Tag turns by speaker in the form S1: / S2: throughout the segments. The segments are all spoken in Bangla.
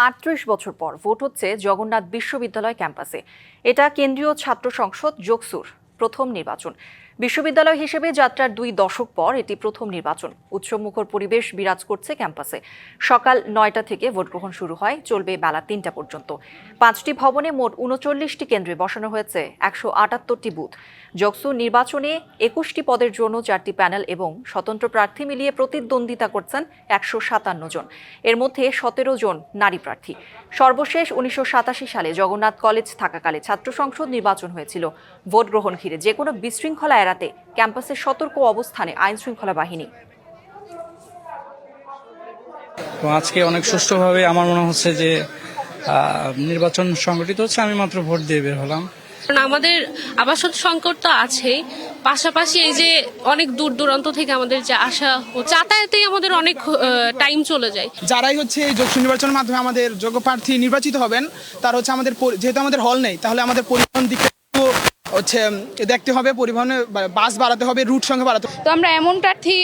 S1: 38 বছর পর ভোট হচ্ছে জগন্নাথ বিশ্ববিদ্যালয় ক্যাম্পাসে। এটা কেন্দ্রীয় ছাত্র সংসদ জোকসুর প্রথম নির্বাচন। বিশ্ববিদ্যালয় হিসেবে যাত্রার 2 দশক পর এটি প্রথম নির্বাচন। উৎসবমুখর পরিবেশ বিরাজ করছে ক্যাম্পাসে। সকাল 9টা থেকে ভোট গ্রহণ শুরু হয়, চলবে বেলা 3টা পর্যন্ত। 5টি ভবনে মোট 39টি কেন্দ্রে বসানো হয়েছে 178টি বুথ। জোকসু নির্বাচনে 21টি পদের জন্য 4টি প্যানেল এবং স্বতন্ত্র প্রার্থী মিলিয়ে প্রতিদ্বন্দ্বিতা করছেন 157 জন। এর মধ্যে 17 জন নারী প্রার্থী। সর্বশেষ 1987 সালে জগন্নাথ কলেজ থাকাকালে ছাত্র সংসদ নির্বাচন হয়েছিল। ভোট গ্রহণ ঘিরে যে কোনো বিশৃঙ্খলা এড়াতে ক্যাম্পাসে সতর্ক অবস্থানে আইন শৃঙ্খলা বাহিনী।
S2: তো আজকে অনেক সুষ্ঠুভাবে আমার মনে হচ্ছে যে নির্বাচন সংগঠিত হচ্ছে। আমি মাত্র ভোট দিয়ে বের হলাম।
S3: আমাদের আবাসন সংকট তো আছেই, পাশাপাশি এই যে অনেক দূর দূরান্ত থেকে আমাদের যে আসা ও যাতায়াতেই আমাদের অনেক টাইম চলে যায়।
S4: যারাই হচ্ছে এই যোগ্য নির্বাচনের মাধ্যমে আমাদের যোগ্য প্রার্থী নির্বাচিত হবেন, তার হচ্ছে আমাদের যেহেতু আমাদের হল নেই, তাহলে আমাদের পরিবহন দিকটা হচ্ছে দেখতে হবে, পরিবহনে বাস বাড়াতে হবে, রুট সংখ্যা বাড়াতে হবে।
S5: তো আমরা এমন প্রার্থী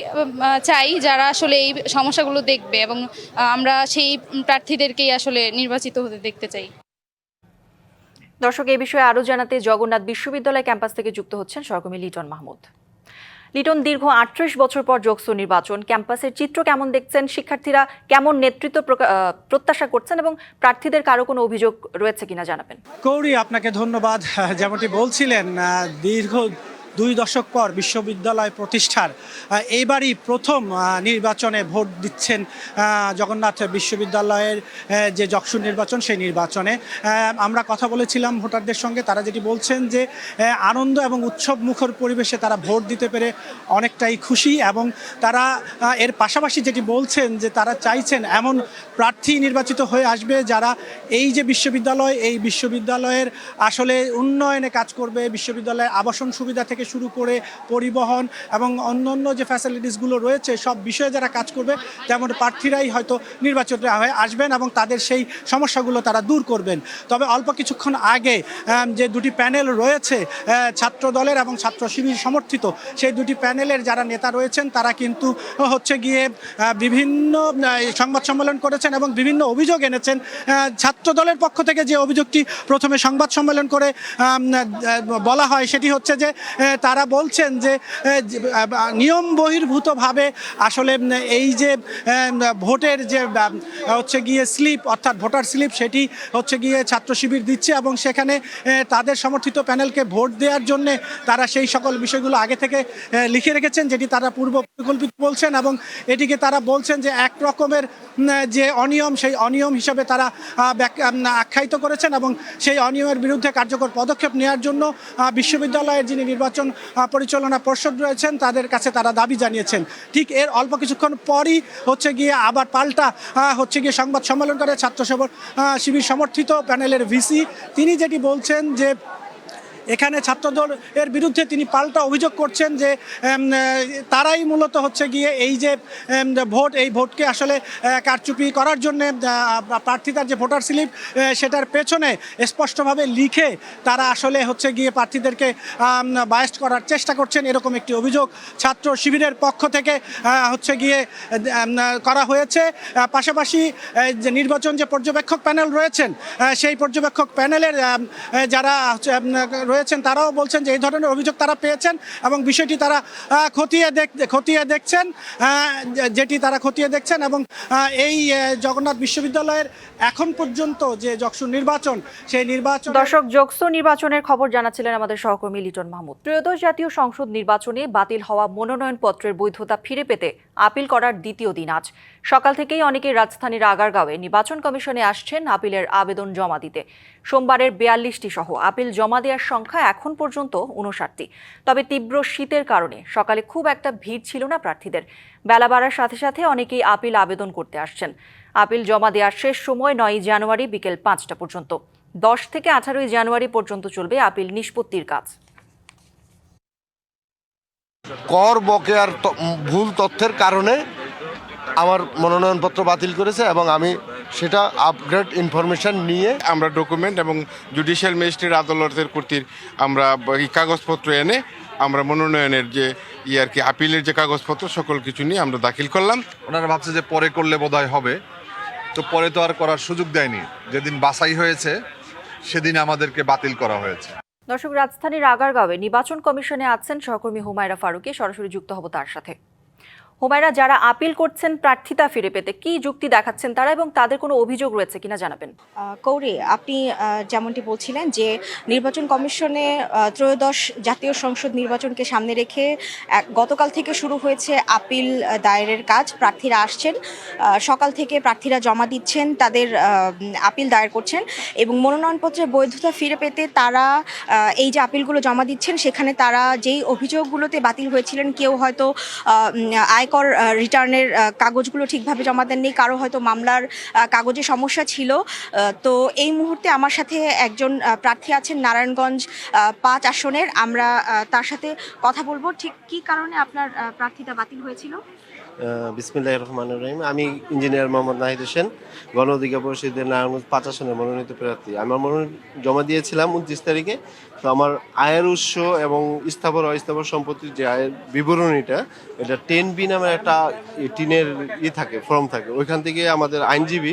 S5: চাই যারা আসলে এই সমস্যাগুলো দেখবে এবং আমরা সেই প্রার্থীদেরকেই আসলে নির্বাচিত হতে দেখতে চাই।
S1: দর্শক, এই বিষয়ে আরও জানাতে জগন্নাথ বিশ্ববিদ্যালয় ক্যাম্পাস থেকে যুক্ত হচ্ছেন সহকর্মী লিটন মাহমুদ। লিটন, দীর্ঘ 38 বছর পর জোকসু নির্বাচন, ক্যাম্পাসের চিত্র কেমন দেখছেন? শিক্ষার্থীরা কেমন নেতৃত্ব প্রত্যাশা করছেন এবং প্রার্থীদের কারো কোনো অভিযোগ রয়েছে কিনা জানাবেন।
S2: গৌরী, আপনাকে ধন্যবাদ। যেমনটি বলছিলেন, দীর্ঘ 2 দশক পর বিশ্ববিদ্যালয় প্রতিষ্ঠার এইবারই প্রথম নির্বাচনে ভোট দিচ্ছেন জগন্নাথ বিশ্ববিদ্যালয়ের যে জকসু নির্বাচন, সেই নির্বাচনে আমরা কথা বলেছিলাম ভোটারদের সঙ্গে। তারা যেটি বলছেন যে আনন্দ এবং উৎসব মুখর পরিবেশে তারা ভোট দিতে পেরে অনেকটাই খুশি, এবং তারা এর পাশাপাশি যেটি বলছেন যে তারা চাইছেন এমন প্রার্থী নির্বাচিত হয়ে আসবে যারা এই যে বিশ্ববিদ্যালয়, এই বিশ্ববিদ্যালয়ের আসলে উন্নয়নে কাজ করবে। বিশ্ববিদ্যালয়ের আবাসন সুবিধা থেকে শুরু করে পরিবহন এবং অন্যান্য যে ফ্যাসিলিটিসগুলো রয়েছে, সব বিষয়ে যারা কাজ করবে তেমন প্রার্থীরাই হয়তো নির্বাচিত হয়ে আসবেন এবং তাদের সেই সমস্যাগুলো তারা দূর করবেন। তবে অল্প কিছুক্ষণ আগে যে 2টি প্যানেল রয়েছে ছাত্র দলের এবং ছাত্র শিবির সমর্থিত, সেই 2টি প্যানেলের যারা নেতা রয়েছেন তারা কিন্তু হচ্ছে গিয়ে বিভিন্ন সংবাদ সম্মেলন করেছেন এবং বিভিন্ন অভিযোগ এনেছেন। ছাত্র দলের পক্ষ থেকে যে অভিযোগটি প্রথমে সংবাদ সম্মেলন করে বলা হয়, সেটি হচ্ছে যে তারা বলছেন যে নিয়ম বহির্ভূতভাবে আসলে এই যে ভোটের যে হচ্ছে গিয়ে স্লিপ, অর্থাৎ ভোটার স্লিপ, সেটি হচ্ছে গিয়ে ছাত্র শিবির দিচ্ছে এবং সেখানে তাদের সমর্থিত প্যানেলকে ভোট দেওয়ার জন্য তারা সেই সকল বিষয়গুলো আগে থেকে লিখে রেখেছেন, যেটি তারা পূর্ব পরিকল্পিত বলছেন, এবং এটিকে তারা বলছেন যে এক রকমের যে অনিয়ম, সেই অনিয়ম হিসাবে তারা আখ্যায়িত করেছেন এবং সেই অনিয়মের বিরুদ্ধে কার্যকর পদক্ষেপ নেওয়ার জন্য বিশ্ববিদ্যালয়ের যিনি নির্বাচন পরিচালনা পর্ষদ রয়েছেন তাদের কাছে তারা দাবি জানিয়েছেন। ঠিক এর অল্প কিছুক্ষণ পরই হচ্ছে গিয়ে আবার পাল্টা হচ্ছে গিয়ে সংবাদ সম্মেলন করে ছাত্র শিবির সমর্থিত প্যানেলের ভিসি। তিনি যেটি বলছেন যে এখানে ছাত্রদল এর বিরুদ্ধে তিনি পাল্টা অভিযোগ করছেন যে তারাই মূলত হচ্ছে গিয়ে এই যে ভোট, এই ভোটকে আসলে কারচুপি করার জন্য প্রার্থীদের যে ভোটার স্লিপ সেটার পেছনে স্পষ্টভাবে লিখে তারা আসলে হচ্ছে গিয়ে প্রার্থীদেরকে বায়াস্ট করার চেষ্টা করছেন, এরকম একটি অভিযোগ ছাত্র শিবিরের পক্ষ থেকে হচ্ছে গিয়ে করা হয়েছে। পাশাপাশি যে নির্বাচন যে পর্যবেক্ষক প্যানেল রয়েছেন, সেই পর্যবেক্ষক প্যানেলের যারা রয়েছেন তারাও বলছেন যে এই ধরনের অভিযোগ তারা পেয়েছেন এবং বিষয়টি তারা খতিয়ে দেখছেন এবং এই জগন্নাথ বিশ্ববিদ্যালয়ের এখন পর্যন্ত যে জকসু নির্বাচন, সেই নির্বাচন।
S1: দর্শক, জকসু নির্বাচনের খবর জানাচ্ছিলেন আমাদের সহকর্মী লিটন মাহমুদ। ত্রয়োদশ জাতীয় সংসদ নির্বাচনে বাতিল হওয়া মনোনয়নপত্রের বৈধতা ফিরে পেতে আপিল করার দ্বিতীয় দিন আজ। সকাল থেকেই অনেকেই রাজধানীর আগারগাঁওয়ে নির্বাচন কমিশনে আসছেন আপিলের আবেদন জমা দিতে। সোমবারের 42টি সহ আপিল জমা দেওয়ার সংখ্যা এখন পর্যন্ত 59টি। তবে তীব্র শীতের কারণে সকালে খুব একটা ভিড় ছিল না প্রার্থীদের। বেলা বাড়ার সাথে সাথে অনেকেই আপিল আবেদন করতে আসছেন। আপিল জমা দেওয়ার শেষ সময় 9 জানুয়ারি বিকেল 5টা পর্যন্ত। 10 থেকে 18 জানুয়ারি পর্যন্ত চলবে আপিল নিষ্পত্তির কাজ।
S6: কর বকেয়ার ভুল তথ্যের কারণে আমার মনোনয়নপত্র বাতিল করেছে এবং আমি সেটা আপগ্রেড ইনফরমেশন নিয়ে
S7: আমরা ডকুমেন্ট এবং জুডিশিয়াল ম্যাজিস্ট্রেট আদালতের কর্তৃক আমরা এই কাগজপত্র এনে আমরা মনোনয়নের যে আর কি আপিলের যে কাগজপত্র সকল কিছু নিয়ে আমরা দাখিল করলাম।
S8: ওনারা ভাবছে যে পরে করলে বোধহয় হবে, তো পরে তো আর করার সুযোগ দেয়নি, যেদিন বাছাই হয়েছে সেদিন আমাদেরকে বাতিল করা হয়েছে।
S1: দর্শক, রাজধানীর আগারগাঁওয়ে নির্বাচন কমিশনে আছেন সহকর্মী হুমায়রা ফারুকী। সরাসরি যুক্ত হব তার সাথে। হুমায়রা, যারা আপিল করছেন প্রার্থিতা ফিরে পেতে, কি যুক্তি দেখাচ্ছেন তারা এবং তাদের কোনো অভিযোগ রয়েছে কিনা জানাবেন।
S9: কৌরি, আপনি যেমনটি বলছিলেন যে নির্বাচন কমিশনে ত্রয়োদশ জাতীয় সংসদ নির্বাচনকে সামনে রেখে গতকাল থেকে শুরু হয়েছে আপিল দায়েরের কাজ। প্রার্থীরা আসছেন, সকাল থেকে প্রার্থীরা জমা দিচ্ছেন, তাদের আপিল দায়ের করছেন এবং মনোনয়নপত্রের বৈধতা ফিরে পেতে তারা এই যে আপিলগুলো জমা দিচ্ছেন সেখানে তারা যেই অভিযোগগুলোতে বাতিল হয়েছিলেন, কেউ হয়তো আয়কর রিটার্নের কাগজগুলো ঠিকভাবে জমা দেননি, কারো হয়তো মামলার কাগজে সমস্যা ছিল। তো এই মুহূর্তে আমার সাথে একজন প্রার্থী আছেন নারায়ণগঞ্জ 5 আসনের। আমরা তার সাথে কথা বলবো। ঠিক কী কারণে আপনার প্রার্থিতা বাতিল হয়েছিল?
S10: বিসমিল্লাহির রহমানির রহিম। আমি ইঞ্জিনিয়ার মোহাম্মদ নাহিদ হোসেন, গণ অধিকার পরিষদের নারায়ণগঞ্জ 5 আসনের মনোনীত প্রার্থী। আমার মনোনয়ন জমা দিয়েছিলাম 29 তারিখে। তো আমার আয়ের উৎস এবং স্থাবর অস্থাবর সম্পত্তির যে আয়ের বিবরণীটা, এটা 10B নামের একটা টিনের থাকে, ফর্ম থাকে। ওইখান থেকে আমাদের আইনজীবী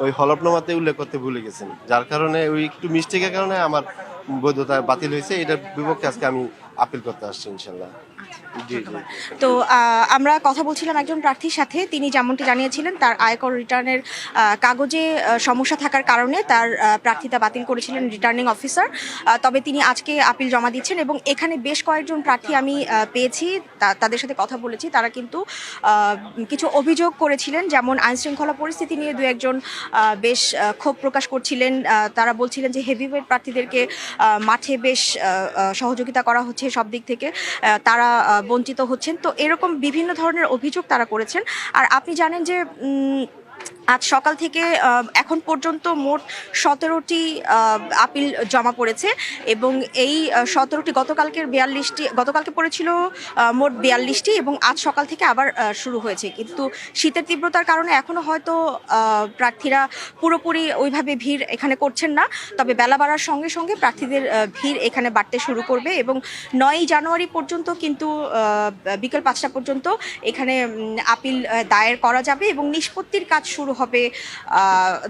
S10: ওই হলফনামাতে উল্লেখ করতে ভুলে গেছেন, যার কারণে ওই একটু মিস্টেকের কারণে আমার বৈধতা বাতিল হয়েছে। এটার বিপক্ষে আজকে আমি আপিল করতে আসছি ইনশাল্লাহ।
S9: তো আমরা কথা বলছিলাম একজন প্রার্থীর সাথে, তিনি যেমনটি জানিয়েছিলেন তার আয়কর রিটার্নের কাগজে সমস্যা থাকার কারণে তার প্রার্থিতা বাতিল করেছিলেন রিটার্নিং অফিসার। তবে তিনি আজকে আপিল জমা দিচ্ছেন এবং এখানে বেশ কয়েকজন প্রার্থী আমি পেয়েছি, তাদের সাথে কথা বলেছি। তারা কিন্তু কিছু অভিযোগ করেছিলেন, যেমন আইনশৃঙ্খলা পরিস্থিতি নিয়ে দু একজন বেশ ক্ষোভ প্রকাশ করছিলেন। তারা বলছিলেন যে হেভিওয়েট প্রার্থীদেরকে মাঠে বেশ সহযোগিতা করা হচ্ছে সব দিক থেকে, তারা বঞ্চিত হচ্ছেন। তো এরকম বিভিন্ন ধরনের অভিযোগ তারা করেছেন। আর আপনি জানেন যে আজ সকাল থেকে এখন পর্যন্ত মোট 17টি আপিল জমা পড়েছে এবং এই 17টি গতকালকে পড়েছিল মোট 42টি এবং আজ সকাল থেকে আবার শুরু হয়েছে। কিন্তু শীতের তীব্রতার কারণে এখনও হয়তো প্রার্থীরা পুরোপুরি ওইভাবে ভিড় এখানে করছেন না। তবে বেলা বাড়ার সঙ্গে সঙ্গে প্রার্থীদের ভিড় এখানে বাড়তে শুরু করবে এবং 9ই জানুয়ারি পর্যন্ত কিন্তু বিকেল 5টা পর্যন্ত এখানে আপিল দায়ের করা যাবে এবং নিষ্পত্তির কাজ শুরু হবে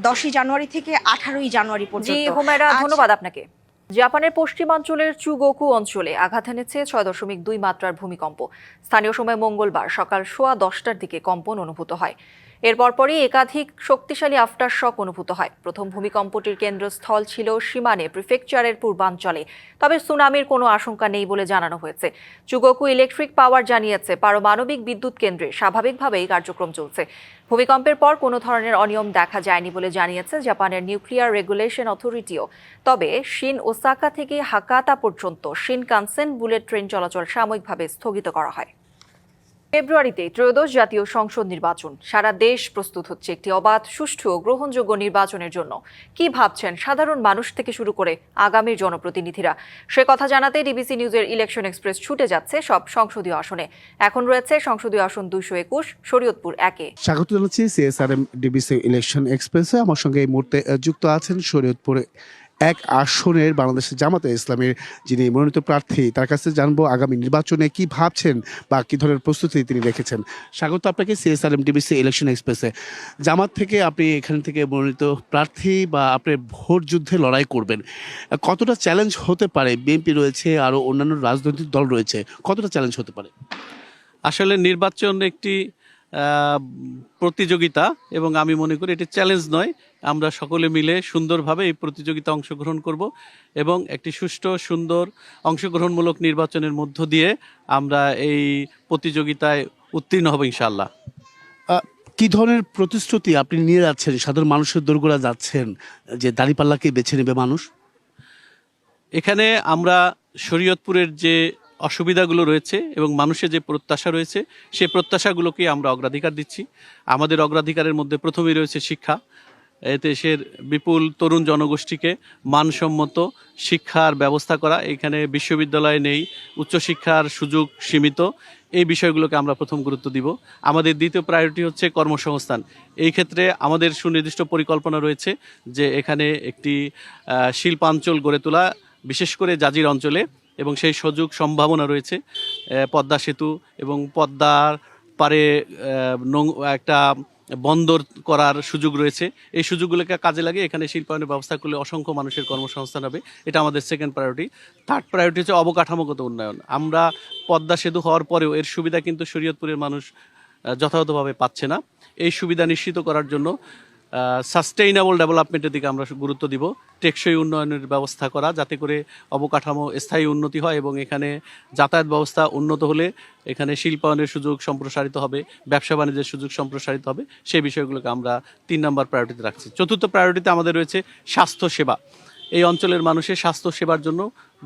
S9: 10ই জানুয়ারি থেকে 18ই জানুয়ারি পর্যন্ত।
S1: জি হুমায়রা, ধন্যবাদ আপনাকে। জাপানের পশ্চিমাঞ্চলের চুগোকু অঞ্চলে আঘাত এনেছে 6.2 মাত্রার ভূমিকম্প। স্থানীয় সময় মঙ্গলবার সকাল 10:15টার দিকে কম্পন অনুভূত হয়। এর পরপরই একাধিক শক্তিশালী আফটার শক অনুভূত হয়। প্রথম ভূমিকম্পটির কেন্দ্রস্থল ছিল শিমানে প্রিফেকচারের পূর্বাঞ্চলে, তবে সুনামির কোনো আশঙ্কা নেই বলে জানানো হয়েছে। চুগোকু ইলেকট্রিক পাওয়ার জানিয়েছে পারমাণবিক বিদ্যুৎ কেন্দ্রে স্বাভাবিকভাবেই কার্যক্রম চলছে। ভূমিকম্পের পর কোনো ধরনের অনিয়ম দেখা যায়নি বলে জানিয়েছে জাপানের নিউক্লিয়ার রেগুলেশন অথরিটিও। তবে শিন ওসাকা থেকে হাকাতা পর্যন্ত শিনকানসেন বুলেট ট্রেন চলাচল সাময়িকভাবে স্থগিত করা হয়। ফেব্রুয়ারিতে ত্রয়োদশ জাতীয় সংসদ নির্বাচন। সারা দেশ প্রস্তুত হচ্ছে একটি অবাধ, সুষ্ঠু ও গ্রহণযোগ্য নির্বাচনের জন্য। কি ভাবছেন সাধারণ মানুষ থেকে শুরু করে আগামীর জনপ্রতিনিধিরা? সে কথা জানাতে ডিবিসি নিউজের ইলেকশন এক্সপ্রেস ছুটে যাচ্ছে সব সংসদীয় আসনে। এখন রয়েছে সংসদীয় আসন 221 শরীয়তপুর 1-এ।
S11: স্বাগত জানাচ্ছি সিএসআরএম ডিবিসি ইলেকশন এক্সপ্রেসে। আমার সঙ্গে এই মুহূর্তে যুক্ত আছেন শরীয়তপুর 1 আসনের বাংলাদেশের জামাতে ইসলামের যিনি মনোনীত প্রার্থী, তার কাছে জানবো আগামী নির্বাচনে কি ভাবছেন বা কি ধরনের প্রস্তুতি তিনি রেখেছেন। স্বাগত আপনাকে সিএসআরএম ডিবিসি ইলেকশন এক্সপ্রেসে। জামাত থেকে আপনি এখান থেকে মনোনীত প্রার্থী বা আপনি ভোট যুদ্ধে লড়াই করবেন, কতটা চ্যালেঞ্জ হতে পারে? বিএনপি রয়েছে, আরও অন্যান্য রাজনৈতিক দল রয়েছে, কতটা চ্যালেঞ্জ হতে পারে?
S12: আসলে নির্বাচন একটি প্রতিযোগিতা এবং আমি মনে করি এটি চ্যালেঞ্জ নয়। আমরা সকলে মিলে সুন্দরভাবে এই প্রতিযোগিতা অংশগ্রহণ করব এবং একটি সুষ্ঠু সুন্দর অংশগ্রহণমূলক নির্বাচনের মধ্য দিয়ে আমরা এই প্রতিযোগিতায় উত্তীর্ণ হব ইনশাআল্লাহ।
S11: কি ধরনের প্রতিশ্রুতি আপনি নিয়ে যাচ্ছেন? সাধারণ মানুষের দোরগোড়া যাচ্ছেন যে দাঁড়িপাল্লাকে বেছে নেবে মানুষ।
S12: এখানে আমরা শরীয়তপুরের যে অসুবিধাগুলো রয়েছে এবং মানুষের যে প্রত্যাশা রয়েছে সেই প্রত্যাশাগুলোকে আমরা অগ্রাধিকার দিচ্ছি। আমাদের অগ্রাধিকারের মধ্যে প্রথমেই রয়েছে শিক্ষা। দেশের বিপুল তরুণ জনগোষ্ঠীকে মানসম্মত শিক্ষার ব্যবস্থা করা। এখানে বিশ্ববিদ্যালয় নেই, উচ্চশিক্ষার সুযোগ সীমিত। এই বিষয়গুলোকে আমরা প্রথম গুরুত্ব দিব। আমাদের দ্বিতীয় প্রায়োরিটি হচ্ছে কর্মসংস্থান। এই ক্ষেত্রে আমাদের সুনির্দিষ্ট পরিকল্পনা রয়েছে যে এখানে একটি শিল্পাঞ্চল গড়ে তোলা, বিশেষ করে জাজির অঞ্চলে, এবং সেই সুযোগ সম্ভাবনা রয়েছে। পদ্মা সেতু এবং পদ্মার পারে একটা বন্দর করার সুযোগ রয়েছে। এই সুযোগগুলোকে কাজে লাগিয়ে এখানে শিল্পায়নের ব্যবস্থা করলে অসংখ্য মানুষের কর্মসংস্থান হবে। এটা আমাদের সেকেন্ড প্রায়োরিটি। থার্ড প্রায়োরিটি হচ্ছে অবকাঠামোগত উন্নয়ন। আমরা পদ্মা সেতু হওয়ার পরেও এর সুবিধা কিন্তু শরীয়তপুরের মানুষ যথাযথভাবে পাচ্ছে না। এই সুবিধা নিশ্চিত করার জন্য সাস্টেইনেবল ডেভেলপমেন্টের দিকে আমরা গুরুত্ব দিব। টেকসই উন্নয়নের ব্যবস্থা করা, যাতে করে অবকাঠামো স্থায়ী উন্নতি হয় এবং এখানে যাতায়াত ব্যবস্থা উন্নত হলে এখানে শিল্পায়নের সুযোগ সম্প্রসারিত হবে, ব্যবসা বাণিজ্যের সুযোগ সম্প্রসারিত হবে। সেই বিষয়গুলোকে আমরা 3 নম্বর প্রায়োরিটিতে রাখছি। চতুর্থ প্রায়োরিটিতে আমাদের রয়েছে স্বাস্থ্যসেবা। এই অঞ্চলের মানুষের স্বাস্থ্য সেবার জন্য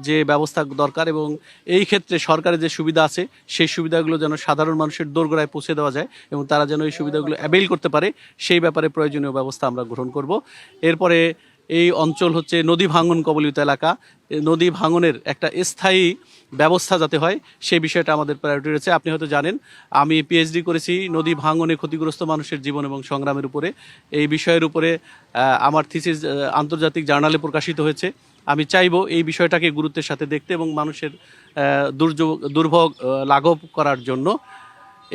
S12: যে ব্যবস্থা দরকার এবং এই ক্ষেত্রে সরকারের যে সুবিধা আছে সেই সুবিধাগুলো যেন সাধারণ মানুষের দোরগোড়ায় পৌঁছে দেওয়া যায় এবং তারা যেন এই সুবিধাগুলো অ্যাভেইল করতে পারে, সেই ব্যাপারে প্রয়োজনীয় ব্যবস্থা আমরা গ্রহণ করব। এরপরে এই অঞ্চল হচ্ছে নদী ভাঙন কবলিত এলাকা। নদী ভাঙনের একটা স্থায়ী ব্যবস্থা যাতে হয় সেই বিষয়টা আমাদের প্রায়োরিটি রয়েছে। আপনি হয়তো জানেন আমি পিএইচডি করেছি নদী ভাঙনে ক্ষতিগ্রস্ত মানুষের জীবন এবং সংগ্রামের উপরে। এই বিষয়ের উপরে আমার থিসিস আন্তর্জাতিক জার্নালে প্রকাশিত হয়েছে। আমি চাইব এই বিষয়টাকে গুরুত্বের সাথে দেখতে এবং মানুষের দুর্ভোগ লাঘব করার জন্য।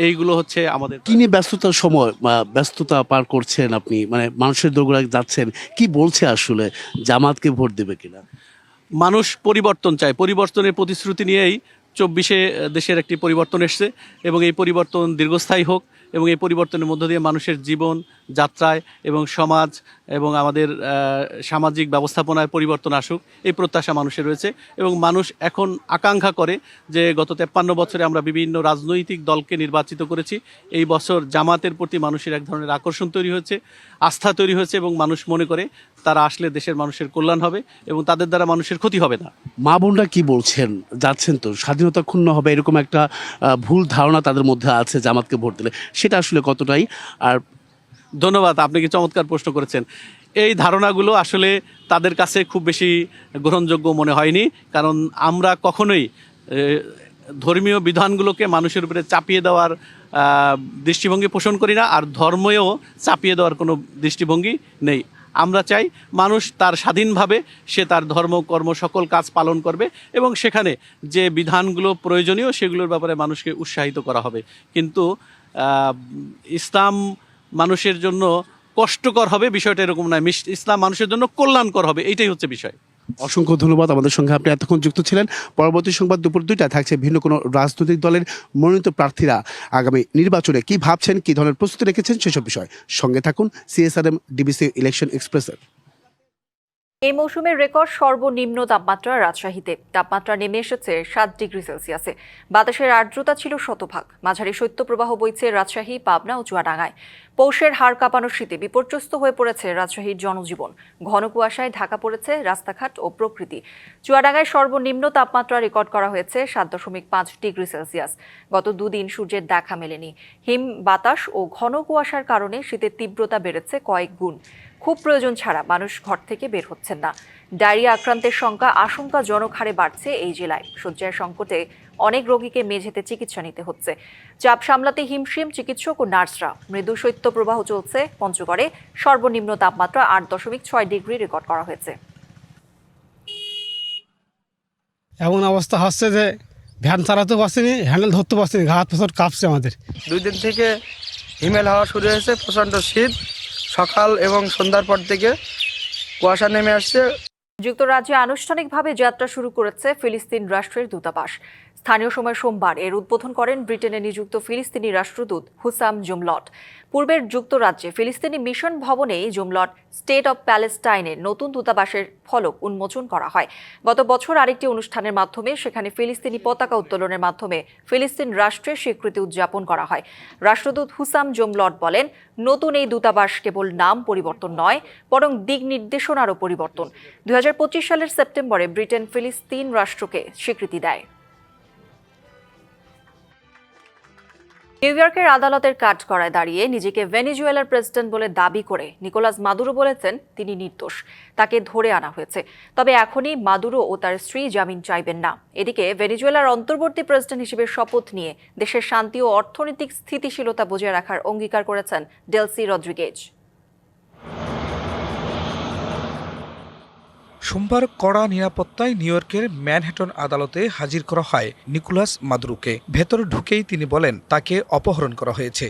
S12: এইগুলো হচ্ছে আমাদের
S11: কি নিয়ে ব্যস্ততার সময় ব্যস্ততা পার করছেন আপনি, মানে মানুষের দোরগোড়ায় যাচ্ছেন, কি বলছে আসলে জামাতকে ভোট দেবে কিনা?
S12: মানুষ পরিবর্তন চায়, পরিবর্তনের প্রতিশ্রুতি নিয়েই 24-এ দেশের একটি পরিবর্তন এসছে এবং এই পরিবর্তন দীর্ঘস্থায়ী হোক এবং এই পরিবর্তনের মধ্য দিয়ে মানুষের জীবন যাত্রায় এবং সমাজ এবং আমাদের সামাজিক ব্যবস্থাপনায় পরিবর্তন আসুক, এই প্রত্যাশা মানুষের রয়েছে। এবং মানুষ এখন আকাঙ্ক্ষা করে যে গত 53 বছরে আমরা বিভিন্ন রাজনৈতিক দলকে নির্বাচিত করেছি, এই বছর জামাতের প্রতি মানুষের এক ধরনের আকর্ষণ তৈরি হয়েছে, আস্থা তৈরি হয়েছে এবং মানুষ মনে করে তারা আসলে দেশের মানুষের কল্যাণ হবে এবং তাদের দ্বারা মানুষের ক্ষতি হবে না।
S11: মা বোনরা কি বলছেন? যাচ্ছেন তো, স্বাধীনতা ক্ষুণ্ণ হবে এরকম একটা ভুল ধারণা তাদের মধ্যে আছে জামাতকে ভোট দিলে, সেটা আসলে কতটাই? আর
S12: ধন্যবাদ, আপনি কি চমৎকার প্রশ্ন করেছেন। এই ধারণাগুলো আসলে তাদের কাছে খুব বেশি গ্রহণযোগ্য মনে হয়নি, কারণ আমরা কখনোই ধর্মীয় বিধানগুলোকে মানুষের উপরে চাপিয়ে দেওয়ার দৃষ্টিভঙ্গি পোষণ করি না, আর ধর্মেও চাপিয়ে দেওয়ার কোনো দৃষ্টিভঙ্গি নেই। আমরা চাই মানুষ তার স্বাধীনভাবে সে তার ধর্ম কর্ম সকল কাজ পালন করবে এবং সেখানে যে বিধানগুলো প্রয়োজনীয় সেগুলোর ব্যাপারে মানুষকে উৎসাহিত করা হবে। কিন্তু ইসলাম মানুষের জন্য কষ্টকর হবে বিষয়টা এরকম নয়, ইসলাম মানুষের জন্য কল্যাণকর হবে, এইটাই হচ্ছে বিষয়।
S11: অসংখ্য ধন্যবাদ আমাদের সঙ্গে আপনি এতক্ষণ যুক্ত ছিলেন। পরবর্তী সংবাদ দুপুর 2টায় থাকছে ভিন্ন কোনো রাজনৈতিক দলের মনোনীত প্রার্থীরা আগামী নির্বাচনে কি ভাবছেন, কি ধরনের প্রস্তুতি রেখেছেন সেসব বিষয়। সঙ্গে থাকুন CSRM ডিবিসি ইলেকশন এক্সপ্রেসের।
S1: এই মৌসুমের রেকর্ড সর্বনিম্ন তাপমাত্রা রাজশাহীতে। তাপমাত্রা নেমে এসেছে 7 ডিগ্রি সেলসিয়াসে। বাতাসের আর্দ্রতা ছিল 100%। মাঝারি শৈত্যপ্রবাহ বইছে রাজশাহী, পাবনা ও চুয়াডাঙ্গায়। পৌষের হাড় কাঁপানো শীতে বিপর্যস্ত হয়ে পড়েছে রাজশাহীর জনজীবন। ঘন কুয়াশায় ঢাকা পড়েছে রাস্তাঘাট ও প্রকৃতি। চুয়াডাঙ্গায় সর্বনিম্ন তাপমাত্রা রেকর্ড করা হয়েছে 7.5 ডিগ্রি সেলসিয়াস। গত দুদিন সূর্যের দেখা মেলেনি। হিম বাতাস ও ঘন কুয়াশার কারণে শীতের তীব্রতা বেড়েছে কয়েক গুণ। খুব প্রয়োজন ছাড়া মানুষ ঘর থেকে বের হচ্ছেন না। ডায়রিয়া আক্রান্তের সংখ্যা আশঙ্কাজনক হারে বাড়ছে এই জেলায়। শয্যার সংকটে অনেক রোগীকে মেঝেতে চিকিৎসা নিতে হচ্ছে। চাপ সামলাতে হিমশিম চিকিৎসক ও নার্সরা। মৃদু শৈত্যপ্রবাহ চলছে পঞ্চগড়ে। সর্বনিম্ন তাপমাত্রা 8.6 ডিগ্রি রেকর্ড করা হয়েছে।
S13: এমন অবস্থা হচ্ছে যে ভ্যান চালাতে পারছিনি, হ্যান্ডেল ধরতে পারছিনি, ঘাত প্রচুর কাঁপছে আমাদের।
S14: 2 দিন থেকে হিমেল হাওয়া শুরু হয়েছে, প্রচণ্ড শীত। সকাল এবং সন্ধ্যার পর থেকে কুয়াশা নেমে আসছে।
S1: যুক্তরাজ্যে আনুষ্ঠানিকভাবে যাত্রা শুরু করেছে ফিলিস্তিন রাষ্ট্রের দূতাবাস। স্থানীয় সময় সোমবার এর উদ্বোধন করেন ব্রিটেনে নিযুক্ত ফিলিস্তিনি রাষ্ট্রদূত হুসাম জুমলট। পূর্বের যুক্তরাজ্যে ফিলিস্তিনি মিশন ভবনেই জুমলট স্টেট অব প্যালেস্টাইনের নতুন দূতাবাসের ফলক উন্মোচন করা হয়। গত বছর আরেকটি অনুষ্ঠানের মাধ্যমে সেখানে ফিলিস্তিনি পতাকা উত্তোলনের মাধ্যমে ফিলিস্তিন রাষ্ট্রের স্বীকৃতি উদযাপন করা হয়। রাষ্ট্রদূত হুসাম জুমলট বলেন, নতুন এই দূতাবাস কেবল নাম পরিবর্তন নয়, বরং দিক নির্দেশনারও পরিবর্তন। 2025 সালের সেপ্টেম্বরে ব্রিটেন ফিলিস্তিন রাষ্ট্রকে স্বীকৃতি দেয়। নিউ ইয়র্কের আদালতের কাঠগড়ায় দাঁড়িয়ে নিজেকে ভেনেজুয়েলার প্রেসিডেন্ট বলে দাবি করে নিকোলাস মাদুরো বলেছেন তিনি নির্দোষ, তাকে ধরে আনা হয়েছে। তবে এখনই মাদুরো ও তার স্ত্রী জামিন চাইবেন না। এদিকে ভেনেজুয়েলার অন্তর্বর্তী প্রেসিডেন্ট হিসেবে শপথ নিয়ে দেশের শান্তি ও অর্থনৈতিক স্থিতিশীলতা বজায় রাখার অঙ্গীকার করেছেন ডেলসি রদ্রিগেজ।
S15: সোমবার কড়া নিরাপত্তায় নিউ ইয়র্কের ম্যানহাটন আদালতে হাজির করা হয় নিকোলাস মাদুরোকে। ভেতরে ঢুকেই তিনি বলেন তাকে অপহরণ করা হয়েছে।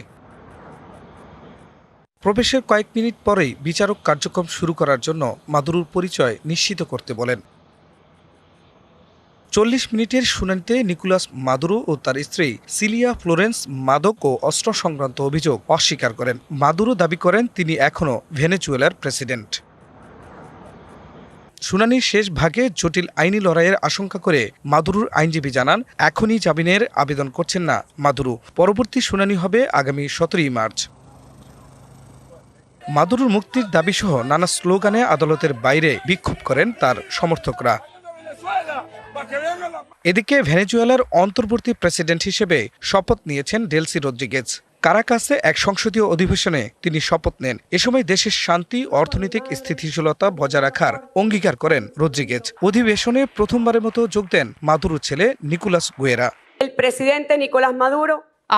S15: প্রবেশের কয়েক মিনিট পরেই বিচারক কার্যক্রম শুরু করার জন্য মাদুরোর পরিচয় নিশ্চিত করতে বলেন। 40 মিনিটের শুনানিতে নিকোলাস মাদুরো ও তার স্ত্রী সিলিয়া ফ্লোরেন্স মাদক ও অস্ত্র সংক্রান্ত অভিযোগ অস্বীকার করেন। মাদুরো দাবি করেন তিনি এখনও ভেনেজুয়েলার প্রেসিডেন্ট। শুনানির শেষ ভাগে জটিল আইনি লড়াইয়ের আশঙ্কা করে মাদুরোর আইনজীবী জানান, এখনই জামিনের আবেদন করছেন না মাদুরো। পরবর্তী শুনানি হবে আগামী 17 মার্চ। মাদুরোর মুক্তির দাবিসহ নানা স্লোগানে আদালতের বাইরে বিক্ষোভ করেন তার সমর্থকরা। এদিকে ভেনেজুয়েলার অন্তর্বর্তী প্রেসিডেন্ট হিসেবে শপথ নিয়েছেন ডেলসি রদ্রিগেজ। কারাকাসে এক সংসদীয় অধিবেশনে তিনি শপথ নেন। এ সময় দেশের শান্তি, অর্থনৈতিক স্থিতিশীলতা বজায় রাখার অঙ্গীকার করেন রদ্রিগেজ। অধিবেশনে প্রথমবারের মতো যোগ দেন মাদুরোর ছেলে নিকোলাস গুয়েরা।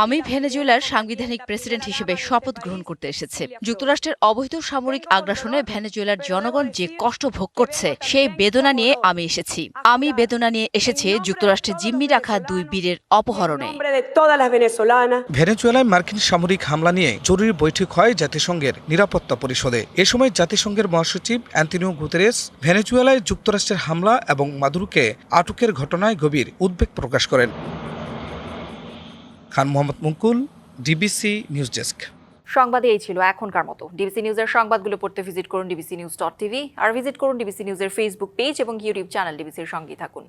S16: আমি ভেনেজুয়েলার সাংবিধানিক প্রেসিডেন্ট হিসেবে শপথ গ্রহণ করতে এসেছি। যুক্তরাষ্ট্রের অবৈধ সামরিক আগ্রাসনে ভেনেজুয়েলার জনগণ যে কষ্ট ভোগ করছে সেই বেদনা নিয়ে আমি এসেছি। আমি বেদনা নিয়ে এসেছি যুক্তরাষ্ট্রে জিম্মি রাখা 2 বীরের অপহরণে।
S15: ভেনেজুয়েলায় মার্কিন সামরিক হামলা নিয়ে জরুরি বৈঠক হয় জাতিসংঘের নিরাপত্তা পরিষদে। এ সময় জাতিসংঘের মহাসচিব অ্যান্টনিও গুতেরেস ভেনেজুয়েলায় যুক্তরাষ্ট্রের হামলা এবং মাদুরোকে আটকের ঘটনায় গভীর উদ্বেগ প্রকাশ করেন। খান মোহাম্মদ মুকুল, ডিবিসি নিউজ ডেস্ক।
S1: সংবাদে এই ছিল এখনকার মতো। ডিবিসি নিউজের সংবাদগুলো পড়তে ভিজিট করুন dbcnews.tv আর ভিজিট করুন ডিবিসি নিউজের ফেসবুক পেজ এবং ইউটিউব চ্যানেল। ডিবিসির সঙ্গেই থাকুন।